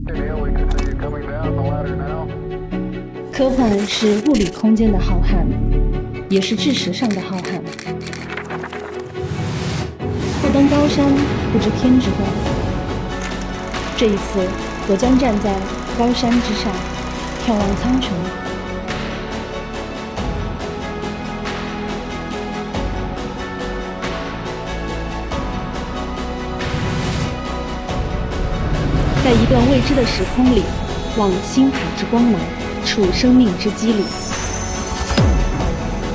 科幻是物理空间的浩瀚，也是知识上的浩瀚。不登高山，不知天之高。这一次，我将站在高山之上，眺望苍穹。在一段未知的时空里，望星海之光芒，触生命之机理。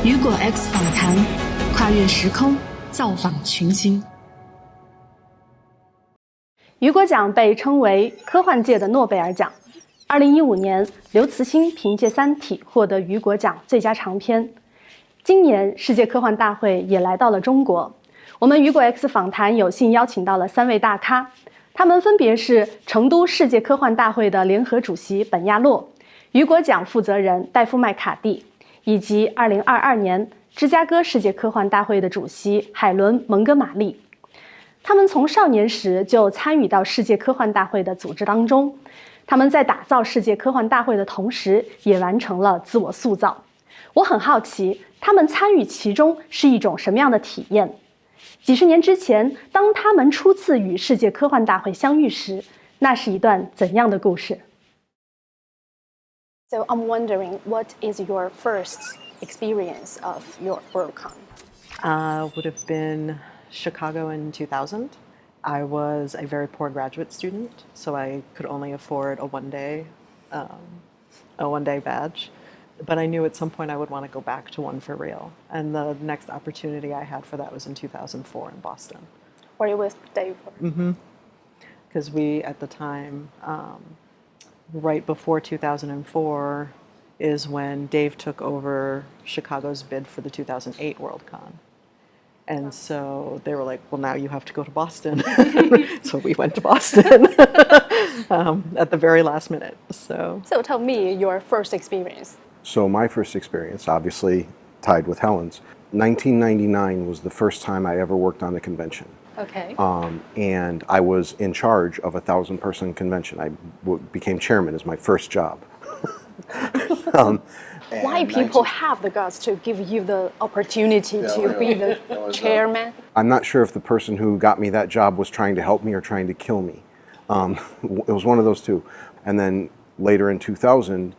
雨果 X 访谈，跨越时空，造访群星。雨果奖被称为科幻界的诺贝尔奖。2015年，刘慈欣凭借《三体》获得雨果奖最佳长篇。今年，世界科幻大会也来到了中国。我们雨果 X 访谈有幸邀请到了3位大咖。他们分别是成都世界科幻大会的联合主席本亚洛、雨果奖负责人戴夫麦卡蒂，以及2022年芝加哥世界科幻大会的主席海伦蒙哥马利。他们从少年时就参与到世界科幻大会的组织当中，他们在打造世界科幻大会的同时，也完成了自我塑造。我很好奇，他们参与其中是一种什么样的体验？几十年之前，当他们初次与世界科幻大会相遇时，那是一段怎样的故事？ So I'm wondering, what is your first experience of your Worldcon? Would have been Chicago in 2000. I was a very poor graduate student, so I could only afford a one-day badge. But I knew at some point I would want to go back to one for real. And the next opportunity I had for that was in 2004 in Boston. Were you with Dave? Mm-hmm. Because we, at the time, right before 2004 is when Dave took over Chicago's bid for the 2008 Worldcon. And so they were like, well, now you have to go to Boston. So we went to Boston at the very last minute. So tell me your first experience. So my first experience, obviously tied with Helen's, 1999 was the first time I ever worked on a convention. Okay. And I was in charge of a 1,000-person convention. I became chairman as my first job. Why people have the guts to give you the opportunity to be the chairman? I'm not sure if the person who got me that job was trying to help me or trying to kill me. It was one of those two. And then later in 2000,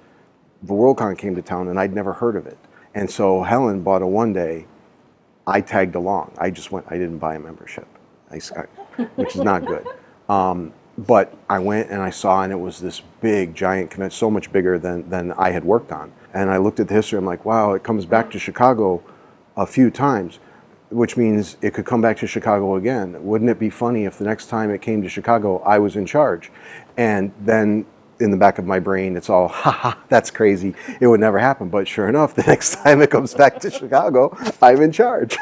the Worldcon came to town and I'd never heard of it. And so Helen bought a one-day. I tagged along. I just went. I didn't buy a membership, which is not good. But I went and I saw, and it was this big, giant convention, so much bigger than I had worked on. And I looked at the history. I'm like, wow, it comes back to Chicago a few times, which means it could come back to Chicago again. Wouldn't it be funny if the next time it came to Chicago, I was in charge? And then in the back of my brain, it's all, haha, that's crazy. It would never happen. But sure enough, the next time it comes back to Chicago, I'm in charge.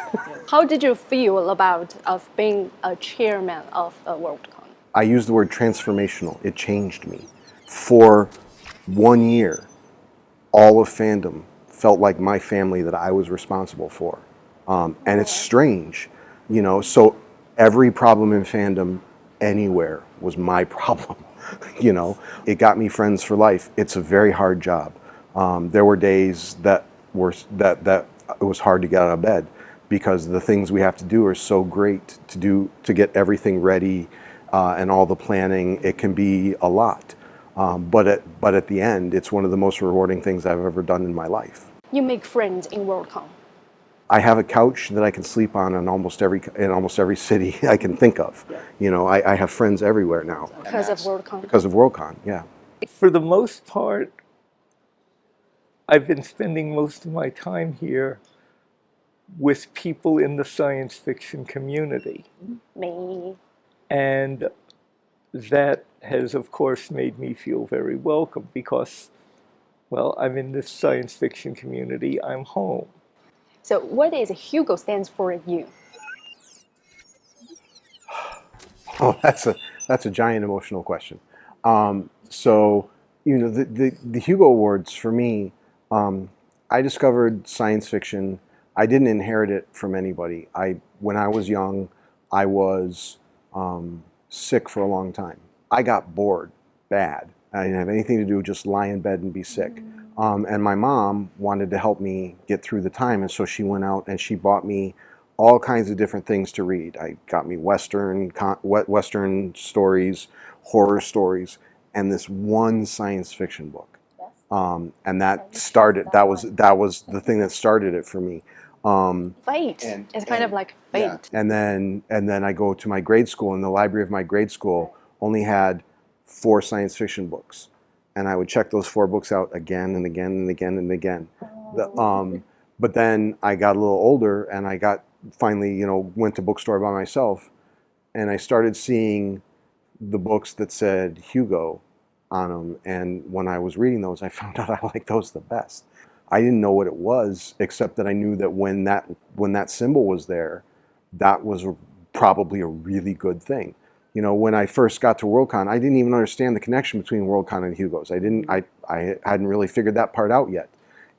How did you feel about being a chairman of a Worldcon? I use the word transformational. It changed me. For 1 year, all of fandom felt like my family that I was responsible for. And it's strange, you know, so every problem in fandom anywhere was my problem. You know, it got me friends for life. It's a very hard job. There were days that it was hard to get out of bed because the things we have to do are so great to get everything ready and all the planning. It can be a lot. But at the end, it's one of the most rewarding things I've ever done in my life. You make friends in Worldcon. I have a couch that I can sleep on in almost every city I can think of. You know, I have friends everywhere now. Because of Worldcon? Because of Worldcon, yeah. For the most part, I've been spending most of my time here with people in the science fiction community. Me. And that has, of course, made me feel very welcome because, well, I'm in this science fiction community. I'm home. So what is Hugo stands for you? Oh, that's a giant emotional question. So, you know, the Hugo Awards for me, I discovered science fiction. I didn't inherit it from anybody. When I was young, I was sick for a long time. I got bored bad. I didn't have anything to do, just lie in bed and be sick. And my mom wanted to help me get through the time, and so she went out and she bought me all kinds of different things to read. I got me Western stories, horror stories, and this one science fiction book. And that started. That was the thing that started it for me. Fate. It's kind of like fate. Yeah. And then I go to my grade school, and the library of my grade school only had 4 science fiction books, and I would check those 4 books out again and again and again and again. But then I got a little older, and I got finally, went to bookstore by myself, and I started seeing the books that said Hugo on them. And when I was reading those, I found out I liked those the best. I didn't know what it was, except that I knew that when that symbol was there, that was probably a really good thing. When I first got to Worldcon, I didn't even understand the connection between Worldcon and Hugo's. I hadn't really figured that part out yet.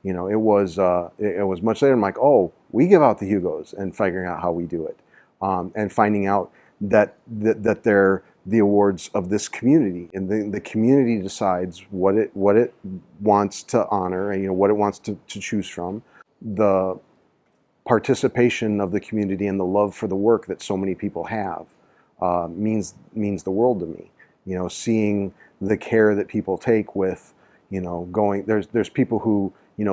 It was much later. I'm like, oh, we give out the Hugos, and figuring out how we do it, and finding out that they're the awards of this community, and the community decides what it wants to honor, and what it wants to choose from. The participation of the community and the love for the work that so many people have means the world to me. Seeing the care that people take with going. There's people who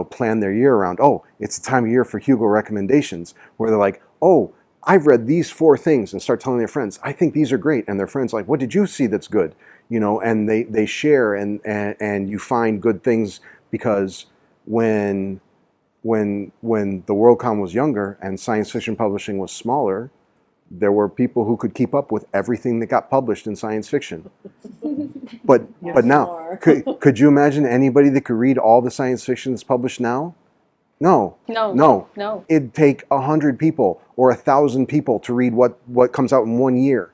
plan their year around, oh, it's the time of year for Hugo recommendations, where they're like, oh, I've read these 4 things, and start telling their friends, I think these are great. And their friends like, what did you see that's good? And they share, and you find good things, because when the Worldcon was younger and science fiction publishing was smaller, there were people who could keep up with everything that got published in science fiction. But now, could you imagine anybody that could read all the science fiction that's published now? No. It'd take 100 people or 1,000 people to read what comes out in 1 year.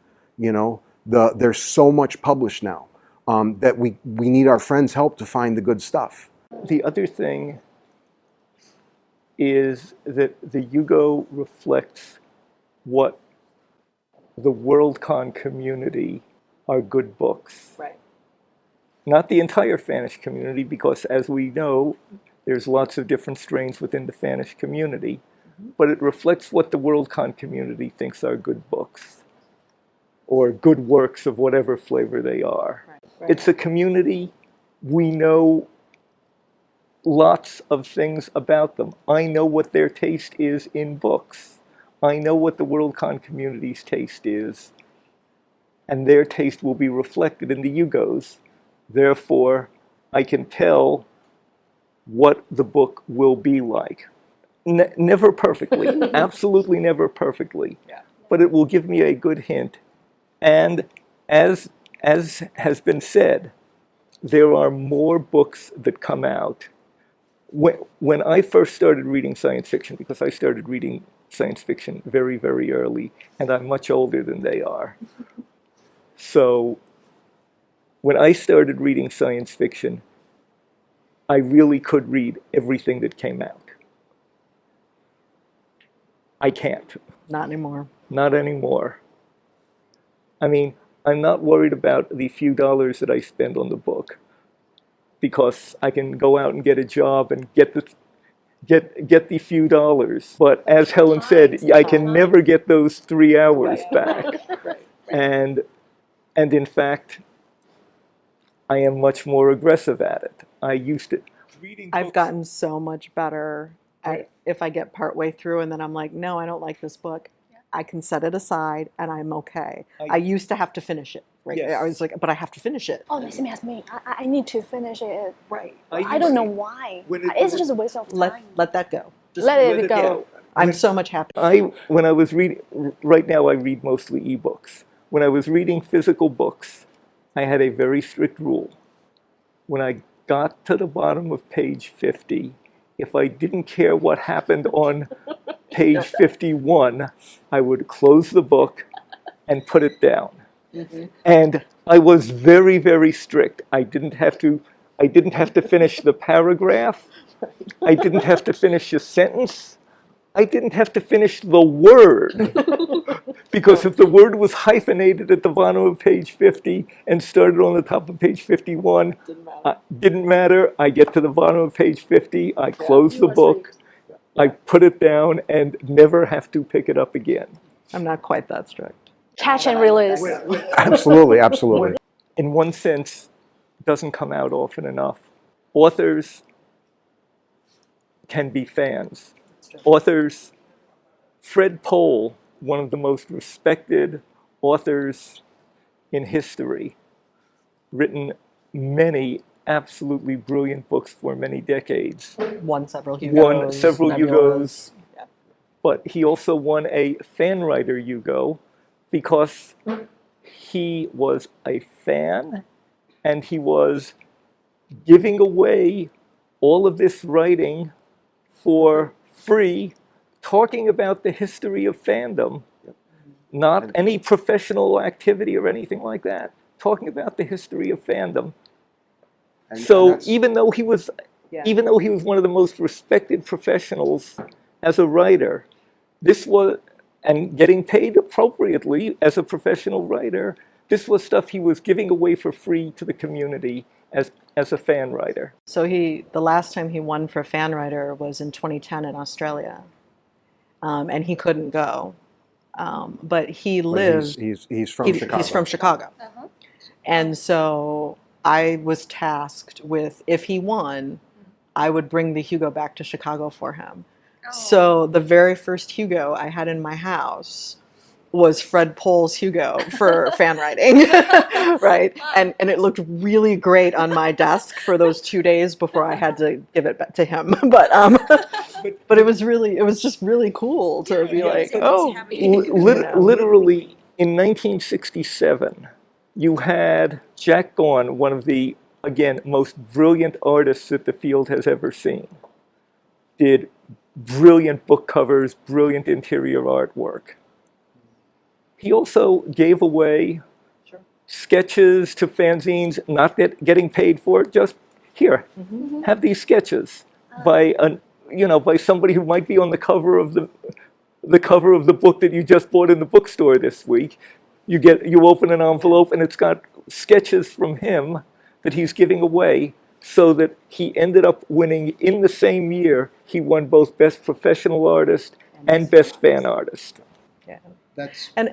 There's so much published now that we need our friends' help to find the good stuff. The other thing is that the Hugo reflects what the Worldcon community are good books. Right. Not the entire Spanish community, because as we know, there's lots of different strains within the Spanish community, but it reflects what the Worldcon community thinks are good books, or good works of whatever flavor they are. Right. It's a community, we know lots of things about them. I know what their taste is in books. I know what the Worldcon community's taste is, and their taste will be reflected in the Hugos. Therefore, I can tell what the book will be like. Never perfectly, absolutely never perfectly, but it will give me a good hint. And as has been said, there are more books that come out. When I first started reading science fiction, because I started reading science fiction very, very early, and I'm much older than they are. So when I started reading science fiction, I really could read everything that came out. I can't. Not anymore. Not anymore. I mean, I'm not worried about the few dollars that I spend on the book, because I can go out and get a job and get the few dollars. But as Helen said, I can never get those 3 hours back. And in fact, I am much more aggressive at it. I used to reading books. I've gotten so much better at, if I get partway through and then I'm like, no, I don't like this book, I can set it aside and I'm okay. I used to have to finish it. Right? Yes. I was like, but I have to finish it. Oh, the same as me. I need to finish it. Right. I don't know why. It's just a waste of time. Let that go. Just Let it go. I'm so much happier. When I was reading, right now I read mostly ebooks. When I was reading physical books, I had a very strict rule. When I got to the bottom of page 50, if I didn't care what happened on page 51, I would close the book and put it down. And I was very, very strict. I didn't have to finish the paragraph. I didn't have to finish a sentence. I didn't have to finish the word. Because if the word was hyphenated at the bottom of page 50 and started on the top of page 51, didn't matter. I get to the bottom of page 50, I close the book, I put it down, and never have to pick it up again. I'm not quite that strict. Catch and release. Absolutely, absolutely. In one sense, it doesn't come out often enough. Authors can be fans. Authors, Fred Pohl, one of the most respected authors in history, written many absolutely brilliant books for many decades. Won several Hugos. Won several Hugos. Yeah. But he also won a fan writer Hugo because he was a fan and he was giving away all of this writing for free, talking about the history of fandom, not any professional activity or anything like that, talking about the history of fandom. So even though he was one of the most respected professionals as a writer, this was, and getting paid appropriately as a professional writer, this was stuff he was giving away for free to the community as a fan writer. So the last time he won for fan writer was in 2010 in Australia, and he couldn't go, but he lives. He's from Chicago. He's from Chicago, and so I was tasked with, if he won, I would bring the Hugo back to Chicago for him. So the very first Hugo I had in my house was Fred Pohl's Hugo for fan writing, right? And it looked really great on my desk for those 2 days before I had to give it back to him. But it was just really cool to be like, oh. Literally, in 1967, you had Jack Gaughan, one of the, again, most brilliant artists that the field has ever seen, did brilliant book covers, brilliant interior artwork. He also gave away sketches to fanzines, not getting paid for it, just here, have these sketches by somebody who might be on the cover of the book that you just bought in the bookstore this week. You open an envelope and it's got sketches from him that he's giving away, so that he ended up winning in the same year. He won both Best Professional Artist and Best Fan Artist. Yeah. And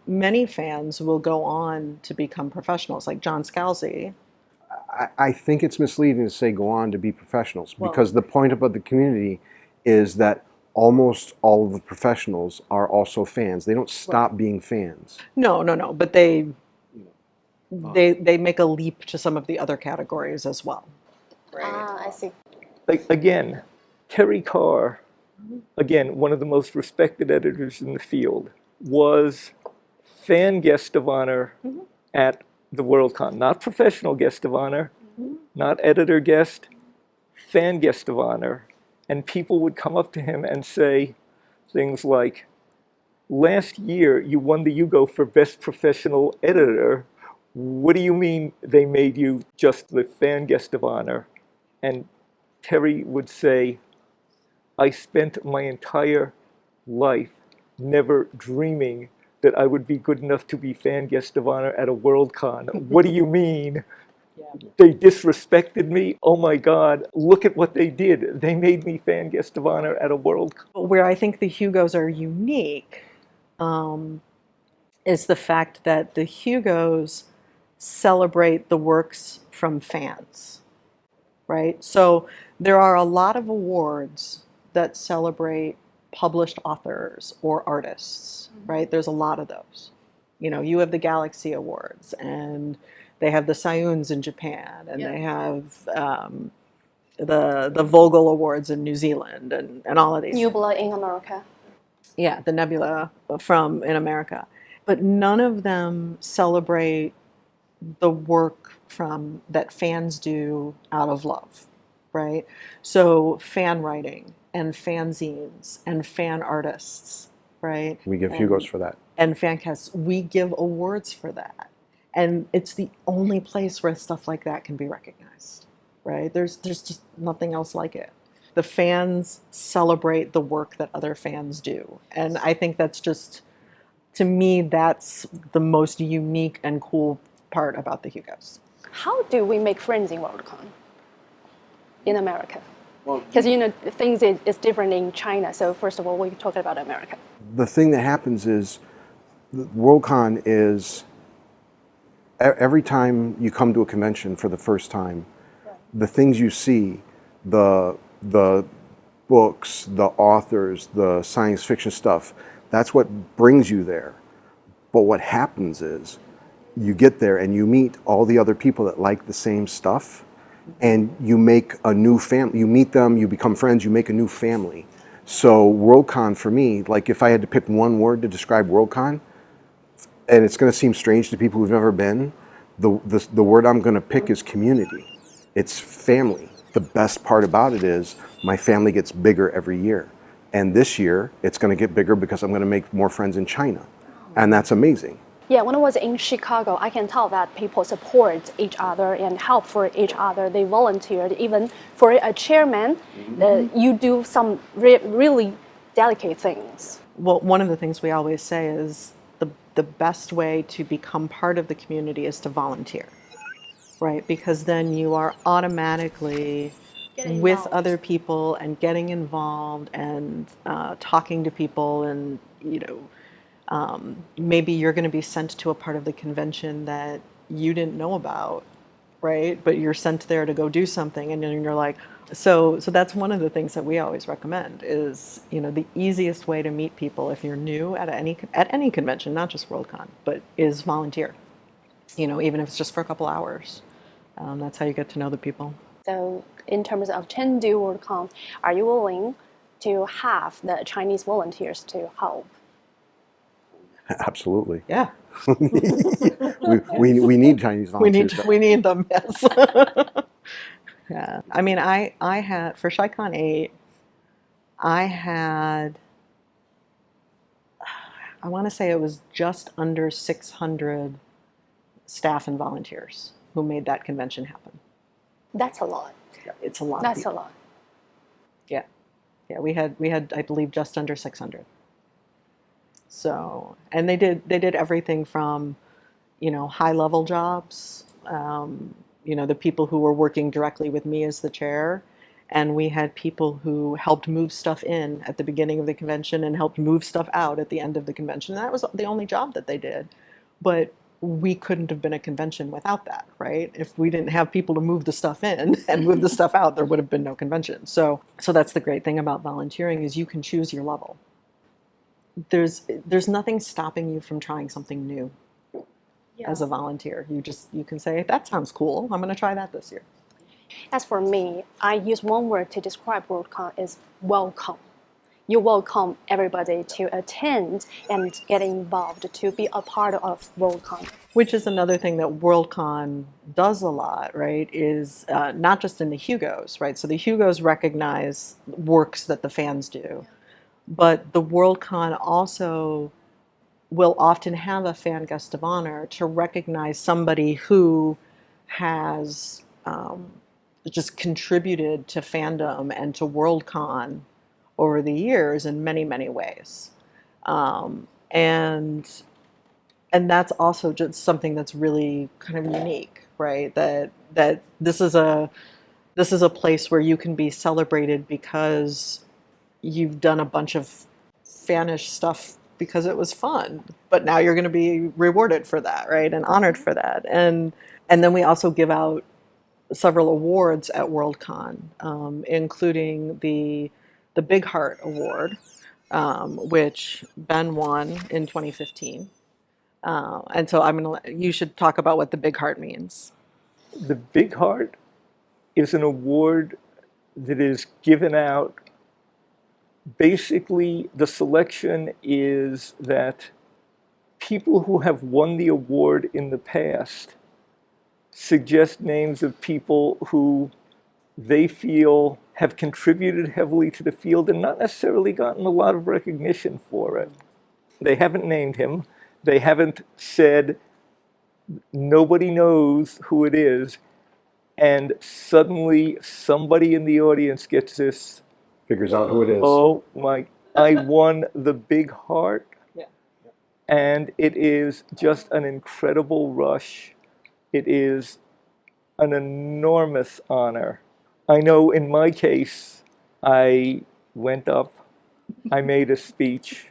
many fans will go on to become professionals, like John Scalzi. I think it's misleading to say go on to be professionals, because the point about the community is that almost all of the professionals are also fans. They don't stop being fans. No, but they make a leap to some of the other categories as well. Right. I see. Again, Terry Carr, again, one of the most respected editors in the field, was fan guest of honor at the Worldcon. Not professional guest of honor, not editor guest, fan guest of honor. And people would come up to him and say things like, last year you won the Hugo for Best Professional Editor. What do you mean they made you just the fan guest of honor? And Terry would say, I spent my entire life never dreaming that I would be good enough to be fan guest of honor at a Worldcon. What do you mean? They disrespected me? Oh my God, look at what they did. They made me fan guest of honor at a Worldcon. Where I think the Hugos are unique is the fact that the Hugos celebrate the works from fans, right? So there are a lot of awards that celebrate published authors or artists, right? There's a lot of those. You have the Galaxy Awards, and they have the Sayuns in Japan, and they have the Vogel Awards in New Zealand, and all of these. Nebula in America. Yeah, the Nebula in America. But none of them celebrate the work that fans do out of love, right? So fan writing and fanzines and fan artists, right? We give Hugos for that. And fancasts, we give awards for that. And it's the only place where stuff like that can be recognized, right? There's just nothing else like it. The fans celebrate the work that other fans do. And I think that's just, to me, that's the most unique and cool part about the Hugos. How do we make friends in Worldcon in America? Because things is different in China. So first of all, we're talking about America. The thing that happens is Worldcon is every time you come to a convention for the first time, the things you see, the books, the authors, the science fiction stuff, that's what brings you there. But what happens is you get there and you meet all the other people that like the same stuff, and you make a new family. You meet them, you become friends, you make a new family. So Worldcon for me, like if I had to pick one word to describe Worldcon, and it's going to seem strange to people who've never been, the word I'm going to pick is community. It's family. The best part about it is my family gets bigger every year. And this year, it's going to get bigger because I'm going to make more friends in China. And that's amazing. Yeah, when I was in Chicago, I can tell that people support each other and help for each other. They volunteered. Even for a chairman, you do some really delicate things. Well, one of the things we always say is the best way to become part of the community is to volunteer, right? Because then you are automatically with other people and getting involved and talking to people, and maybe you're going to be sent to a part of the convention that you didn't know about, right? But you're sent there to go do something, and then you're like, so that's one of the things that we always recommend is, the easiest way to meet people if you're new at any convention, not just Worldcon, but is volunteer. Even if it's just for a couple hours. That's how you get to know the people. So in terms of Chengdu Worldcon, are you willing to have the Chinese volunteers to help? Absolutely. Yeah. we need Chinese volunteers. We need them, yes. Yeah. I mean, I had, for ChiCon 8, I want to say it was just under 600 staff and volunteers who made that convention happen. That's a lot. It's a lot. That's a lot. Yeah. Yeah, we had I believe just under 600. So, and they did everything from, high level jobs, the people who were working directly with me as the chair, and we had people who helped move stuff in at the beginning of the convention and helped move stuff out at the end of the convention. And that was the only job that they did. But we couldn't have been a convention without that, right? If we didn't have people to move the stuff in and move the stuff out, there would have been no convention. So that's the great thing about volunteering is you can choose your level. There's nothing stopping you from trying something new as a volunteer. You can say, that sounds cool. I'm going to try that this year. As for me, I use one word to describe Worldcon is welcome. You welcome everybody to attend and get involved to be a part of Worldcon. Which is another thing that Worldcon does a lot, right, is not just in the Hugos, right? So the Hugos recognize works that the fans do, but the Worldcon also will often have a fan guest of honor to recognize somebody who has just contributed to fandom and to Worldcon over the years in many, many ways. And that's also just something that's really kind of unique, right? That this is a place where you can be celebrated because you've done a bunch of fanish stuff because it was fun, but now you're going to be rewarded for that, right? And honored for that. And then we also give out several awards at Worldcon, including the Big Heart Award, which Ben won in 2015. And so you should talk about what the Big Heart means. The Big Heart is an award that is given out. Basically, the selection is that people who have won the award in the past suggest names of people who they feel have contributed heavily to the field and not necessarily gotten a lot of recognition for it. They haven't named him. They haven't said, nobody knows who it is. and suddenly somebody in the audience gets this, Figures out who it is. oh my, I won the big heart. Yeah. And it is just an incredible rush. It is an enormous honor. I know in my case, I went up, I made a speech.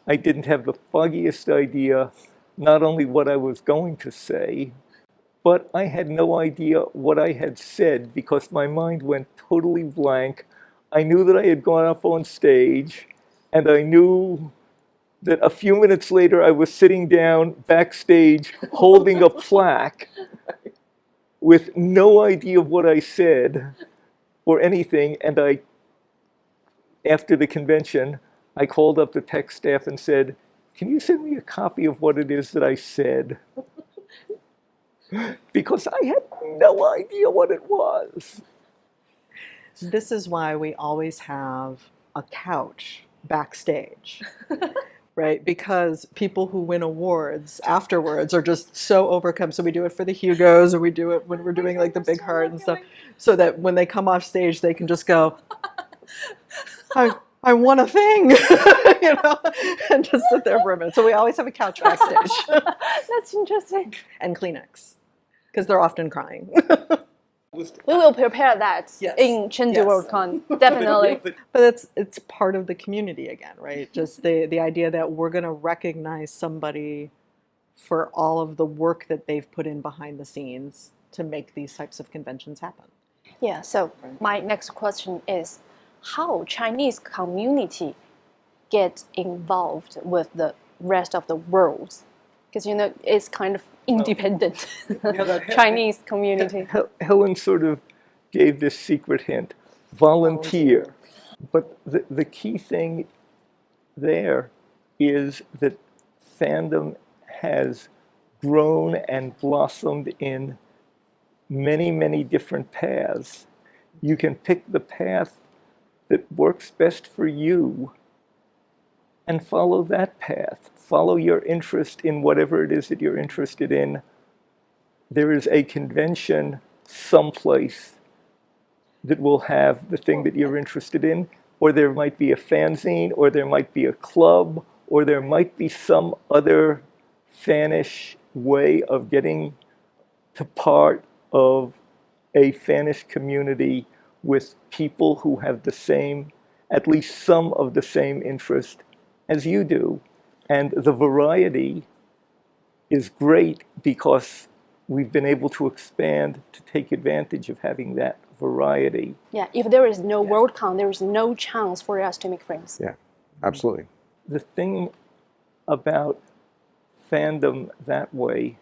I didn't have the foggiest idea, not only what I was going to say, but I had no idea what I had said because my mind went totally blank. I knew that I had gone up on stage, and I knew that a few minutes later I was sitting down backstage holding a plaque with no idea of what I said or anything. And after the convention, I called up the tech staff and said, "Can you send me a copy of what it is that I said?" Because I had no idea what it was. This is why we always have a couch backstage, right? Because people who win awards afterwards are just so overcome. So we do it for the Hugos, or we do it when we're doing like the Big Heart and stuff, so that when they come off stage, they can just go, I won a thing, you know, and just sit there for a minute. So we always have a couch backstage That's interesting. and Kleenex, because they're often crying. We will prepare that Yes. in Chengdu Yes. Worldcon, definitely. But it's part of the community again, right? Just the idea that we're going to recognize somebody for all of the work that they've put in behind the scenes to make these types of conventions happen. Yeah, so my next question is, how Chinese community get involved with the rest of the world? Because, you know, it's kind of independent Chinese community. Helen sort of gave this secret hint, volunteer. But the key thing there is that fandom has grown and blossomed in many, many different paths. You can pick the path that works best for you and follow that path. Follow your interest in whatever it is that you're interested in. There is a convention someplace that will have the thing that you're interested in, or there might be a fanzine, or there might be a club, or there might be some other fanish way of getting to part of a fanish community with people who have the same, at least some of the same interest as you do. And the variety is great because we've been able to expand to take advantage of having that variety. Yeah, if there is no Worldcon, there is no chance for us to make friends. Yeah, absolutely. The thing about fandom that way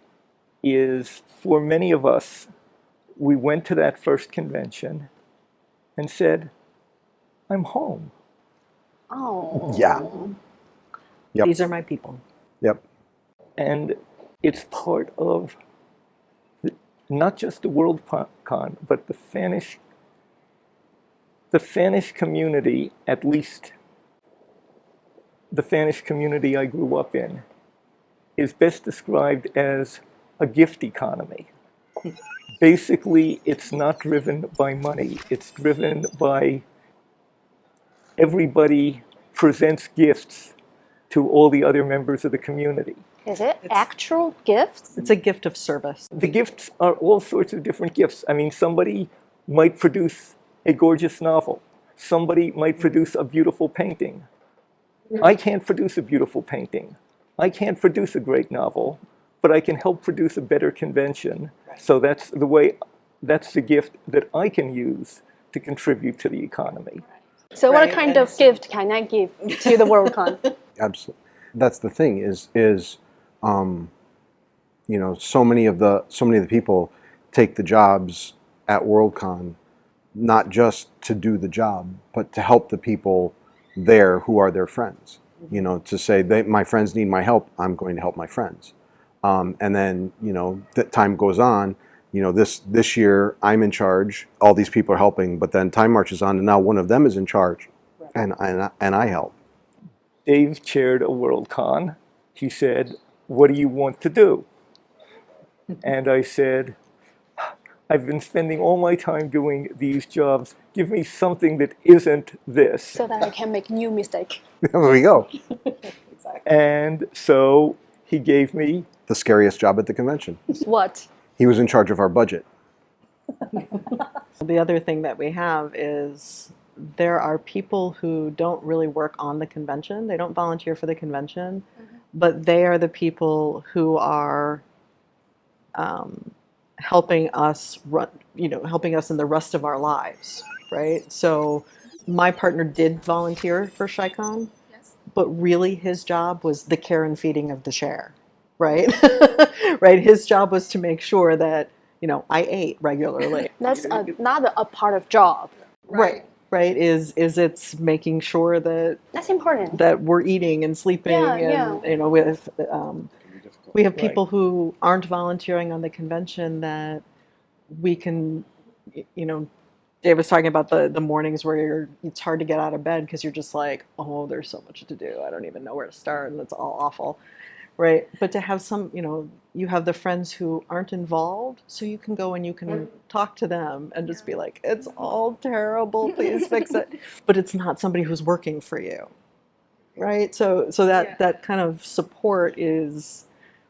is, for many of us, we went to that first convention and said, I'm home. Oh. Yeah. Yep. These are my people. Yep. And it's part of not just the Worldcon, but the fanish community, at least the fanish community I grew up in, is best described as a gift economy. Basically, it's not driven by money. It's driven by everybody presents gifts to all the other members of the community. Is it actual gifts? It's a gift of service. The gifts are all sorts of different gifts. I mean, somebody might produce a gorgeous novel. Somebody might produce a beautiful painting. I can't produce a beautiful painting. I can't produce a great novel, but I can help produce a better convention. So that's the gift that I can use to contribute to the economy. So what kind of gift can I give to the Worldcon? Absolutely. That's the thing is you know, so many of the people take the jobs at Worldcon not just to do the job, but to help the people there who are their friends. You know, to say my friends need my help, I'm going to help my friends. And then, you know, time goes on. You know, this year I'm in charge. All these people are helping, but then time marches on, and now one of them is in charge, and I help. Dave chaired a Worldcon. He said, "What do you want to do?" And I said, I've been spending all my time doing these jobs. Give me something that isn't this. So that I can make new mistake. There we go. And so he gave me, The scariest job at the convention. What? He was in charge of our budget. The other thing that we have is there are people who don't really work on the convention. They don't volunteer for the convention, but they are the people who are helping us run, helping us in the rest of our lives, right? So my partner did volunteer for ShyCon, but really his job was the care and feeding of the chair, right? Right. His job was to make sure that, I ate regularly. That's not a part of job. Right. Right. Is it's making sure that That's important. that we're eating and sleeping, Yeah, and with we have people who aren't volunteering on the convention that we can, Dave was talking about the mornings where it's hard to get out of bed because you're just like, oh, there's so much to do. I don't even know where to start, and it's all awful, right? But to have some, you have the friends who aren't involved, so you can go and you can talk to them and just be like, it's all terrible, please fix it. But it's not somebody who's working for you, right? So that kind of support is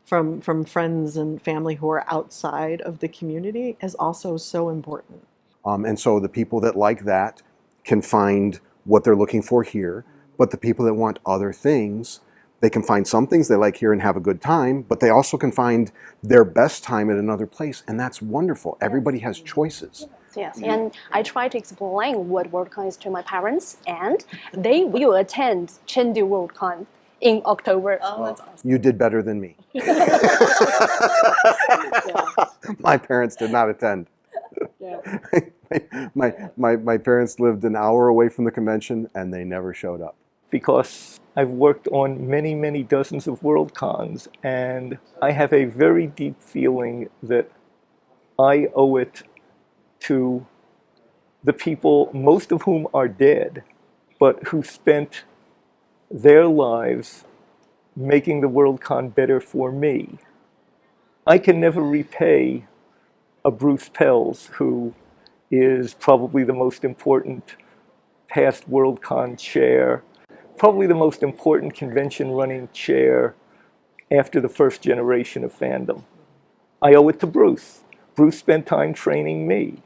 from friends and family who are outside of the community is also so important. And so the people that like that can find what they're looking for here, but the people that want other things, they can find some things they like here and have a good time, but they also can find their best time at another place, and that's wonderful. Everybody has choices. Yes, and I try to explain what Worldcon is to my parents, and they will attend Chengdu Worldcon in October. Oh, that's awesome. You did better than me. My parents did not attend. My parents lived an hour away from the convention, and they never showed up. because I've worked on many, many dozens of Worldcons, and I have a very deep feeling that I owe it to the people, most of whom are dead, but who spent their lives making the Worldcon better for me. I can never repay a Bruce Pells, who is probably the most important past Worldcon chair, probably the most important convention running chair after the first generation of fandom. I owe it to Bruce. Bruce spent time training me.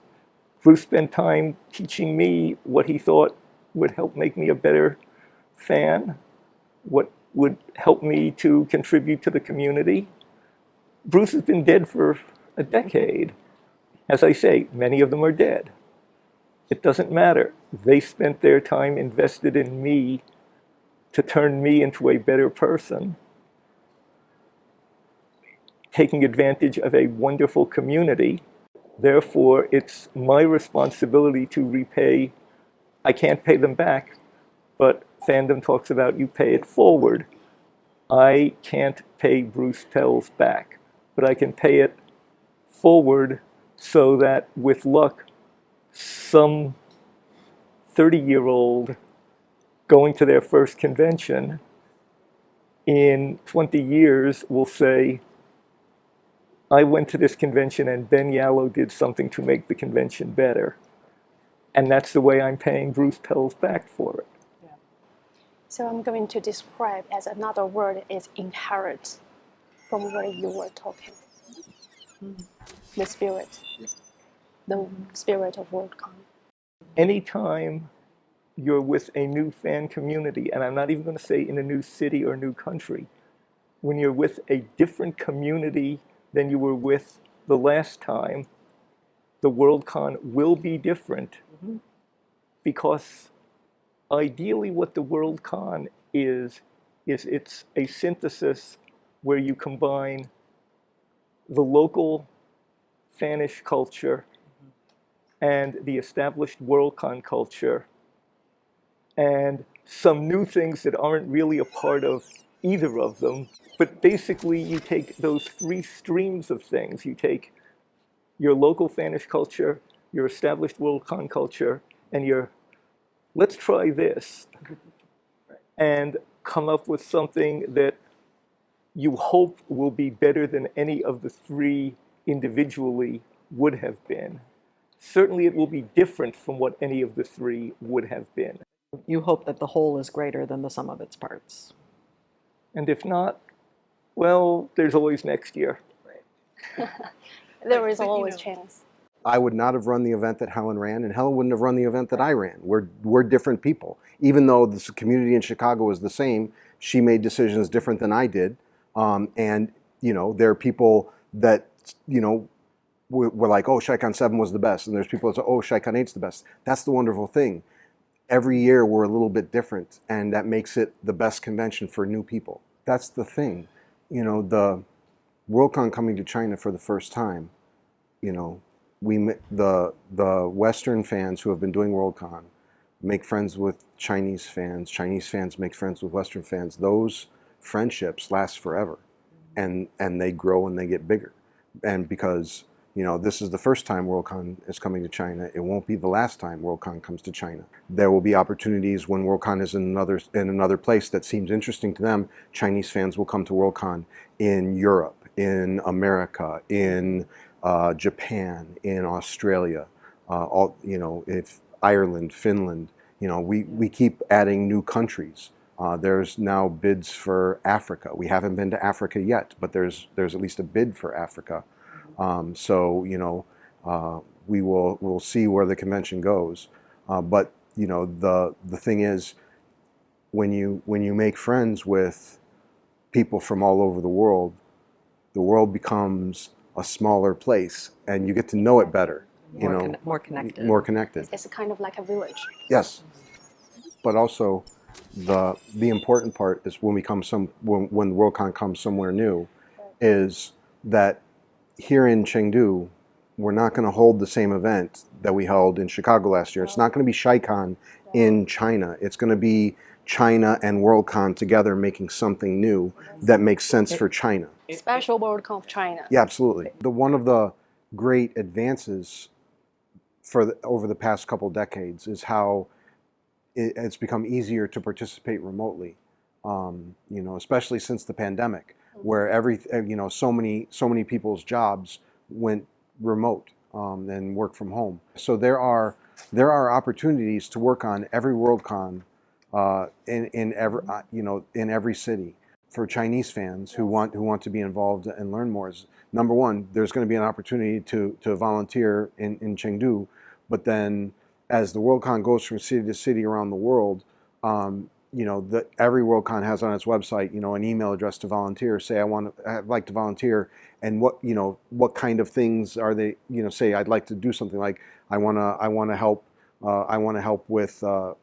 Bruce spent time teaching me what he thought would help make me a better fan, what would help me to contribute to the community. Bruce has been dead for a decade. As I say, many of them are dead. It doesn't matter. They spent their time invested in me to turn me into a better person, taking advantage of a wonderful community. Therefore, it's my responsibility to repay. I can't pay them back, but fandom talks about you pay it forward. I can't pay Bruce Pells back, but I can pay it forward so that, with luck, some 30-year-old going to their first convention in 20 years will say, I went to this convention and Ben Yalow did something to make the convention better. And that's the way I'm paying Bruce Pells back for it. So I'm going to describe as another word is inherit from where you were talking. The spirit of Worldcon. Anytime you're with a new fan community, and I'm not even going to say in a new city or new country, when you're with a different community than you were with the last time, the Worldcon will be different. Because ideally what the Worldcon is it's a synthesis where you combine the local fanish culture and the established Worldcon culture and some new things that aren't really a part of either of them. But basically you take those three streams of things. You take your local fanish culture, your established Worldcon culture, and your let's try this, and come up with something that you hope will be better than any of the three individually would have been. Certainly it will be different from what any of the three would have been. You hope that the whole is greater than the sum of its parts. And if not, well, there's always next year. There is but, you always know- chance. I would not have run the event that Helen ran, and Helen wouldn't have run the event that I ran. We're different people. Even though the community in Chicago is the same, she made decisions different than I did. And, you know, there are people that, you know, were like, oh, Shicon 7 was the best. And there's people that say, oh, Shicon 8's the best. That's the wonderful thing. Every year we're a little bit different, and that makes it the best convention for new people. That's the thing. You know, the Worldcon coming to China for the first time, you know, the Western fans who have been doing Worldcon make friends with Chinese fans make friends with Western fans. Those friendships last forever, and they grow and they get bigger. And because, you know, this is the first time Worldcon is coming to China, it won't be the last time Worldcon comes to China. There will be opportunities when Worldcon is in another place that seems interesting to them. Chinese fans will come to Worldcon in Europe, in America, in Japan, in Australia, all, you know, if Ireland, Finland, you know, we keep adding new countries. There's now bids for Africa. We haven't been to Africa yet, but there's at least a bid for Africa. So, you know, we'll see where the convention goes. But, you know, the thing is, when you make friends with people from all over the world becomes a smaller place, and you get to know it better. More connected. More connected. It's kind of like a village. Yes, but also the important part is when Worldcon comes somewhere new, is that here in Chengdu, we're not going to hold the same event that we held in Chicago last year. It's not going to be Shicon in China. It's going to be China and Worldcon together making something new that makes sense for China. Special Worldcon of China. Yeah, absolutely. One of the great advances over the past couple decades is how it's become easier to participate remotely. You know, especially since the pandemic, where so many people's jobs went remote and work from home. So there are opportunities to work on every Worldcon in every city. For Chinese fans who want to be involved and learn more, is number one, there's going to be an opportunity to volunteer in Chengdu, but then as the Worldcon goes from city to city around the world, you know, every Worldcon has on its website, you know, an email address to volunteer. Say I'd like to volunteer, and what kind of things are they? You know, say I'd like to do something like I want to help with the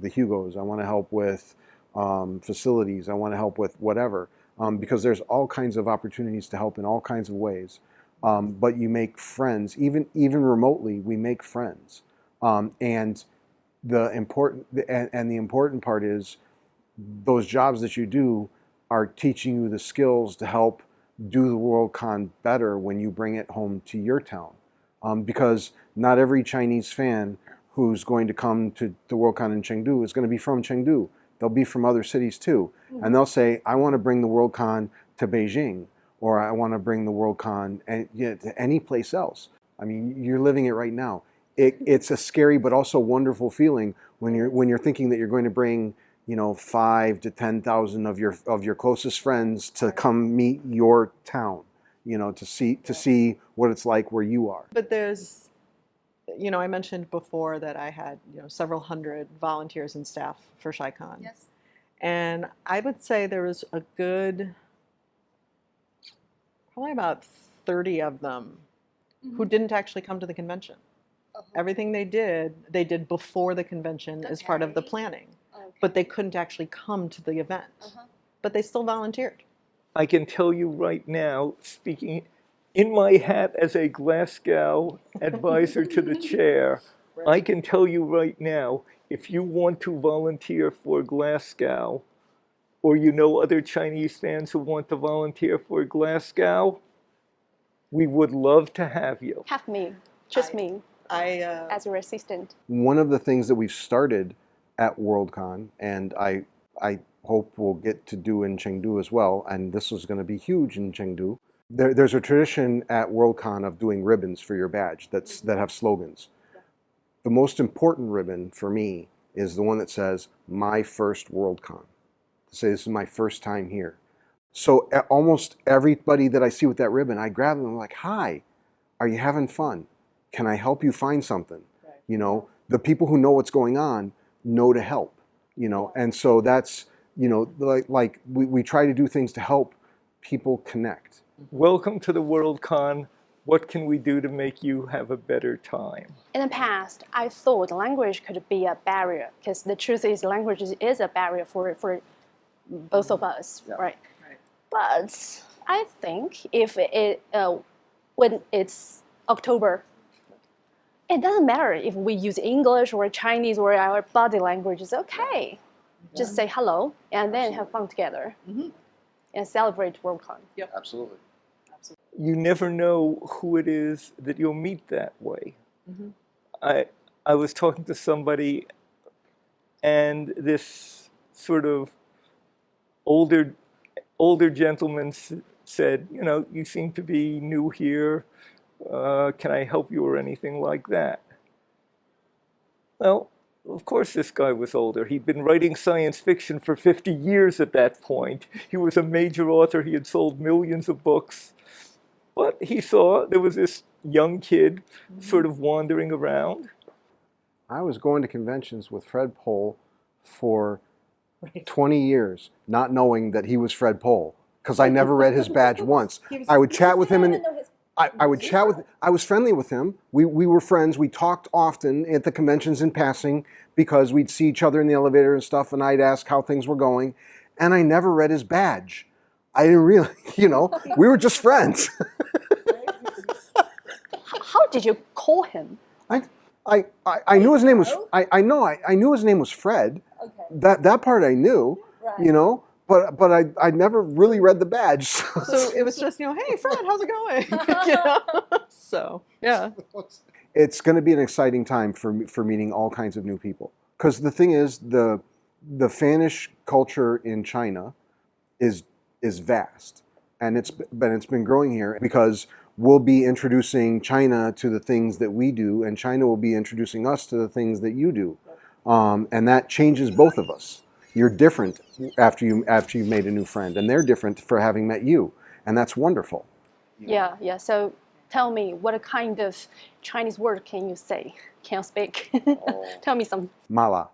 Hugos. I want to help with facilities. I want to help with whatever, because there's all kinds of opportunities to help in all kinds of ways. But you make friends, even remotely. We make friends, and the important part is those jobs that you do are teaching you the skills to help do the Worldcon better when you bring it home to your town, because not every Chinese fan who's going to come to the Worldcon in Chengdu is going to be from Chengdu. They'll be from other cities too, and they'll say, I want to bring the Worldcon to Beijing, or I want to bring the Worldcon to any place else. I mean, you're living it right now. It's a scary but also wonderful feeling when you're thinking that you're going to bring, you know, 5,000 to 10,000 of your closest friends to come meet your town, you know, to see what it's like where you are. But there's, you know, I mentioned before that I had, you know, several hundred volunteers and staff for Shicon. Yes. And I would say there was a good, probably about 30 of them who didn't actually come to the convention. Everything they did before the convention as part of the planning. But they couldn't actually come to the event. But they still volunteered. I can tell you right now, speaking in my hat as a Glasgow advisor to the chair, I can tell you right now, if you want to volunteer for Glasgow, or you know other Chinese fans who want to volunteer for Glasgow, we would love to have you. Have me, just me, as your assistant. One of the things that we've started at Worldcon, and I hope we'll get to do in Chengdu as well, and this is going to be huge in Chengdu, There's a tradition at Worldcon of doing ribbons for your badge that have slogans. The most important ribbon for me is the one that says, "My first Worldcon." To say, this is my first time here. So almost everybody that I see with that ribbon, I grab them and I'm like, "Hi, are you having fun? Can I help you find something?" Right. You know, the people who know what's going on know to help, you know, and so that's, you know, like we try to do things to help people connect. Welcome to the Worldcon. What can we do to make you have a better time? In the past, I thought language could be a barrier, because the truth is language is a barrier for both of us, right? But I think if when it's October, it doesn't matter if we use English or Chinese or our body language. It's okay. Just say hello and then have fun together and celebrate Worldcon. Yep. Absolutely. You never know who it is that you'll meet that way. I was talking to somebody, and this sort of older gentleman said, "You know, you seem to be new here. Can I help you or anything like that?" Well, of course this guy was older. He'd been writing science fiction for 50 years at that point. He was a major author. He had sold millions of books. But he saw there was this young kid sort of wandering around. I was going to conventions with Fred Pohl for 20 years, not knowing that he was Fred Pohl, because I never read his badge once. I would chat with him, and I was friendly with him. We were friends. We talked often at the conventions in passing because we'd see each other in the elevator and stuff, and I'd ask how things were going, and I never read his badge. I didn't really, you know, we were just friends. How did you call him? I knew his name was, I knew his name was Fred. Okay. That part I knew, you know, but I never really read the badge. So it was just, you know, "Hey, Fred, how's it going?" You know? So, yeah. It's going to be an exciting time for meeting all kinds of new people. Because the thing is, the Finnish culture in China is vast, and it's been growing here because we'll be introducing China to the things that we do, and China will be introducing us to the things that you do, and that changes both of us. You're different after you've made a new friend, and they're different for having met you, and that's wonderful. Yeah. So tell me, what kind of Chinese word can you say? Can you speak? Tell me some. Mala.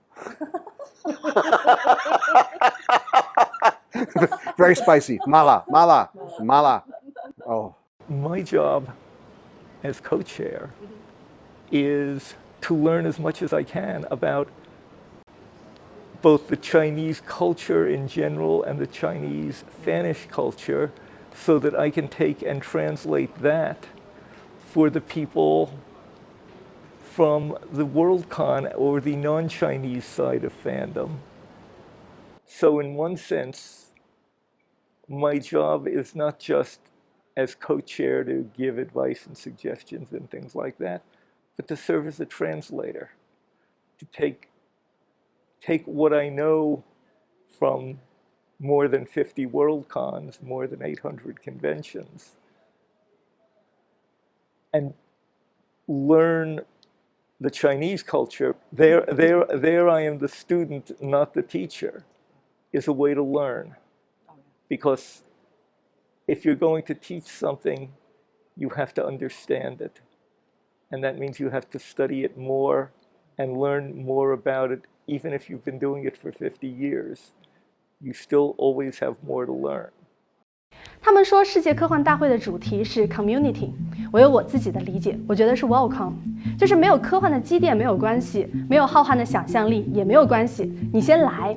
Very spicy. Mala, mala, mala. Oh. My job as co-chair is to learn as much as I can about both the Chinese culture in general and the Chinese Finnish culture, so that I can take and translate that for the people from the Worldcon or the non-Chinese side of fandom. So in one sense, my job is not just as co-chair to give advice and suggestions and things like that, but to serve as a translator, to take what I know from more than 50 Worldcons, more than 800 conventions, and learn the Chinese culture. There I am the student, not the teacher, is a way to learn. Because if you're going to teach something, you have to understand it. And that means you have to study it more and learn more about it. Even if you've been doing it for 50 years, you still always have more to learn. 他们说世界科幻大会的主题是 community， 我有我自己的理解，我觉得是 welcome， 就是没有科幻的积淀没有关系，没有浩瀚的想象力也没有关系，你先来。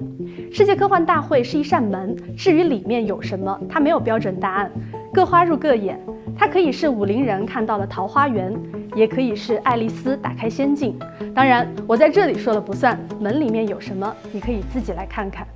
世界科幻大会是一扇门，至于里面有什么，它没有标准答案，各花入各眼。它可以是50人看到的桃花源，也可以是爱丽丝打开仙境。当然，我在这里说了不算，门里面有什么，你可以自己来看看。